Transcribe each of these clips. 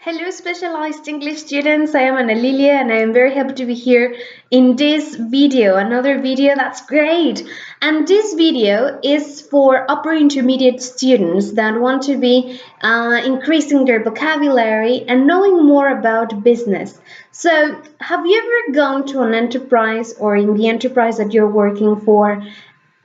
Hello, specialized English students. I am Lilia and I am very happy to be here in this video, another video that's great. And this video is for upper intermediate students that want to be increasing their vocabulary and knowing more about business. So, have you ever gone to an enterprise or in the enterprise that you're working for?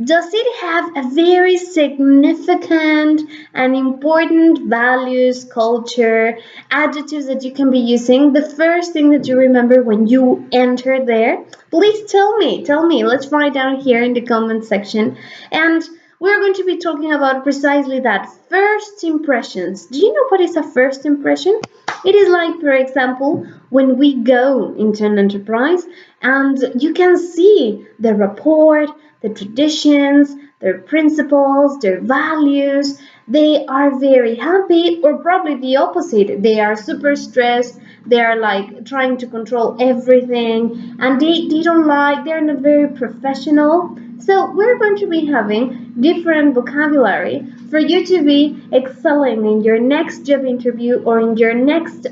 Does it have a very significant and important values, culture, adjectives that you can be using? The first thing that you remember when you enter there? Please tell me. Tell me. Let's write down here in the comment section. And we're going to be talking about precisely that. First impressions. Do you know what is a first impression? It is like, for example, when we go into an enterprise and you can see the report, the traditions, their principles, their values. They are very happy, or probably the opposite. They are super stressed. They are like trying to control everything, and they don't like, they're not very professional. So we're going to be having different vocabulary for you to be excelling in your next job interview or in your next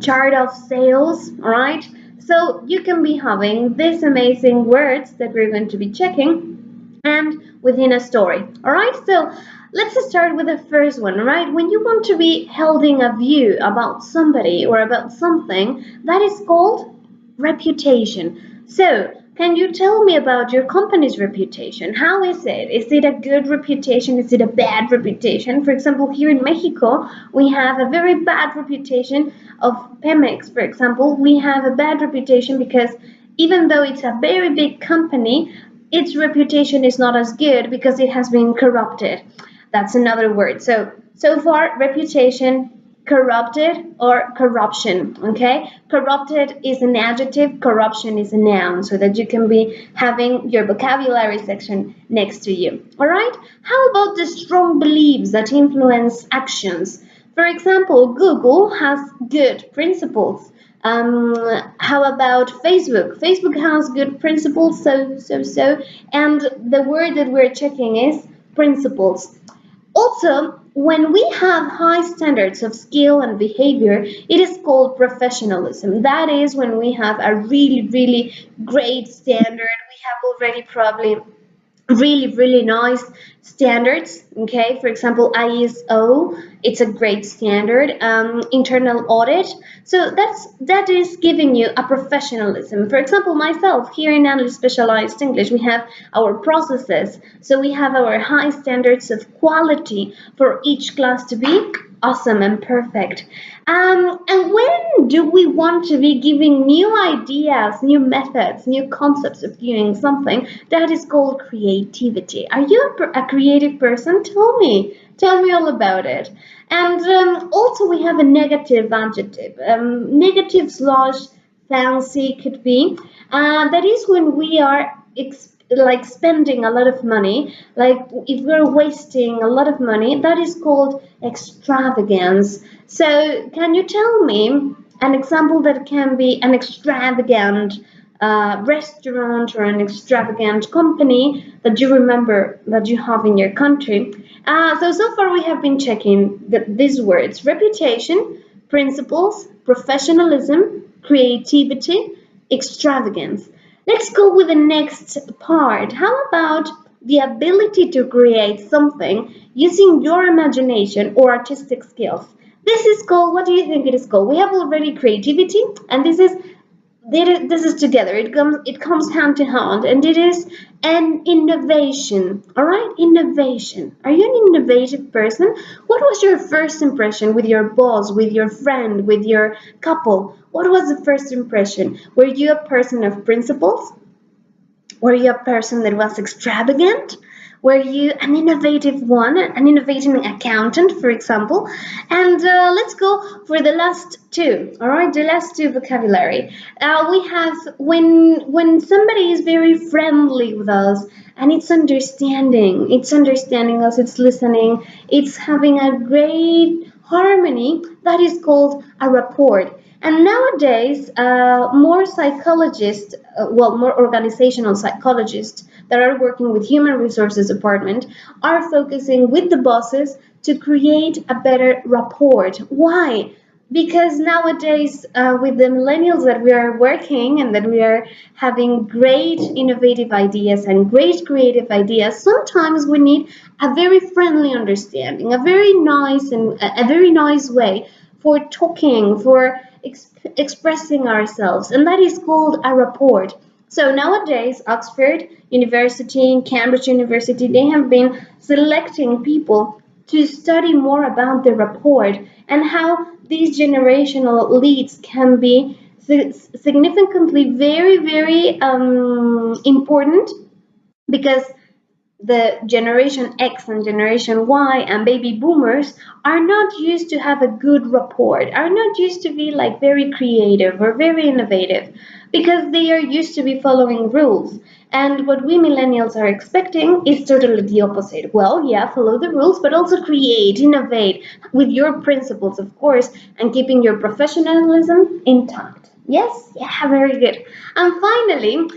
chart of sales, all right? So you can be having these amazing words that we're going to be checking and within a story, all right? So let's start with the first one, all right? When you want to be holding a view about somebody or about something, that is called reputation. So can you tell me about your company's reputation? How is it? Is it a good reputation? Is it a bad reputation? For example, here in Mexico, we have a very bad reputation of Pemex, for example. We have a bad reputation because even though it's a very big company, its reputation is not as good because it has been corrupted. That's another word. So far, reputation, corrupted, or corruption. Okay, corrupted is an adjective, corruption is a noun, so that you can be having your vocabulary section next to you. All right, how about the strong beliefs that influence actions? For example, Google has good principles. How about Facebook? Facebook has good principles, so, and the word that we're checking is principles. Also, when we have high standards of skill and behavior, it is called professionalism. That is when we have a really great standard. We have already probably really nice standards. Okay, for example, ISO, it's a great standard. Internal audit, so that is giving you a professionalism. For example, myself here in ANLI Specialized English, we have our processes, so we have our high standards of quality for each class to be awesome and perfect. And when do we want to be giving new ideas, new methods, new concepts of doing something? That is called creativity. Are you a creative person? Tell me all about it. And also we have a negative adjective. Negative slash fancy could be. That is when we are like spending a lot of money, like if we're wasting a lot of money, that is called extravagance. So can you tell me an example that can be an extravagant restaurant or an extravagant company that you remember that you have in your country? So far we have been checking these words: reputation, principles, professionalism, creativity, extravagance. Let's go with the next part. How about the ability to create something using your imagination or artistic skills? This is called, what do you think it is called? We have already creativity, and this is together. It comes hand to hand, and it is an innovation. All right, innovation. Are you an innovative person? What was your first impression with your boss, with your friend, with your couple? What was the first impression? Were you a person of principles? Were you a person that was extravagant? Were you an innovative one, an innovating accountant, for example? And let's go for the last two. All right, the last two vocabulary. We have when somebody is very friendly with us, and it's understanding us, it's listening, it's having a great harmony. That is called a rapport. And nowadays, more psychologists, more organizational psychologists that are working with human resources department are focusing with the bosses to create a better rapport. Why? because nowadays with the millennials that we are working and that we are having great innovative ideas and great creative ideas, sometimes we need a very friendly understanding, a very nice and a very nice way for talking, for expressing ourselves, and that is called a rapport. So nowadays, Oxford University and Cambridge University, they have been selecting people to study more about the rapport and how these generational leads can be significantly very important, because the generation X and generation Y and baby boomers are not used to have a good rapport, are not used to be like very creative or very innovative, because they are used to be following rules. And what we millennials are expecting is totally the opposite. Well, yeah, follow the rules, but also create, innovate with your principles, of course, and keeping your professionalism intact. Yes, yeah, very good. And finally,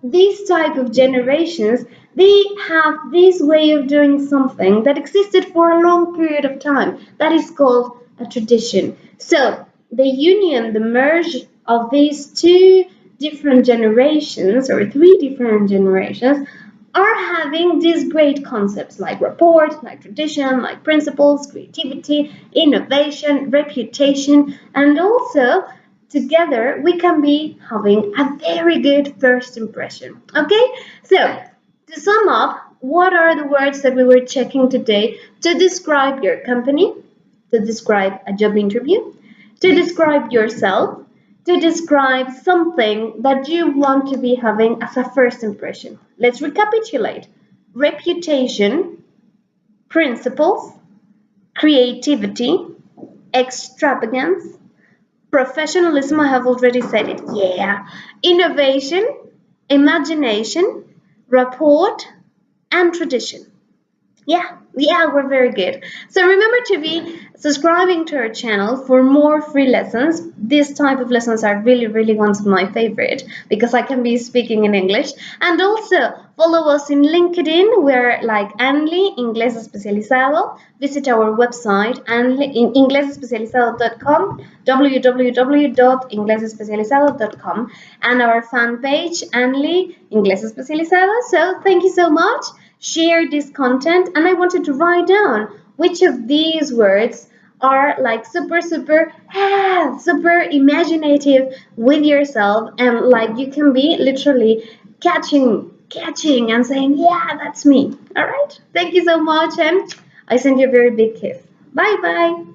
these type of generations, they have this way of doing something that existed for a long period of time, that is called a tradition. So the union, the merge of these two different generations or three different generations are having these great concepts like rapport, like tradition, like principles, creativity, innovation, reputation, and also together we can be having a very good first impression. Okay, so to sum up, what are the words that we were checking today to describe your company, to describe a job interview, to describe yourself, to describe something that you want to be having as a first impression? Let's recapitulate: reputation, principles, creativity, extravagance, professionalism. I have already said it, yeah. Innovation, imagination, rapport, and tradition. Yeah, we're very good. So remember to be subscribing to our channel for more free lessons. This type of lessons are really ones of my favorite, because I can be speaking in English. And also follow us in LinkedIn. We're like ANLI, Inglés Especializado. Visit our website, ANLI, in inglesespecializado.com, www.inglesespecializado.com, and our fan page, ANLI, Inglés Especializado. So thank you so much. Share this content, and I wanted to write down which of these words are like super imaginative with yourself, and like you can be literally catching and saying, yeah, that's me. All right, thank you so much, and I send you a very big kiss. Bye bye.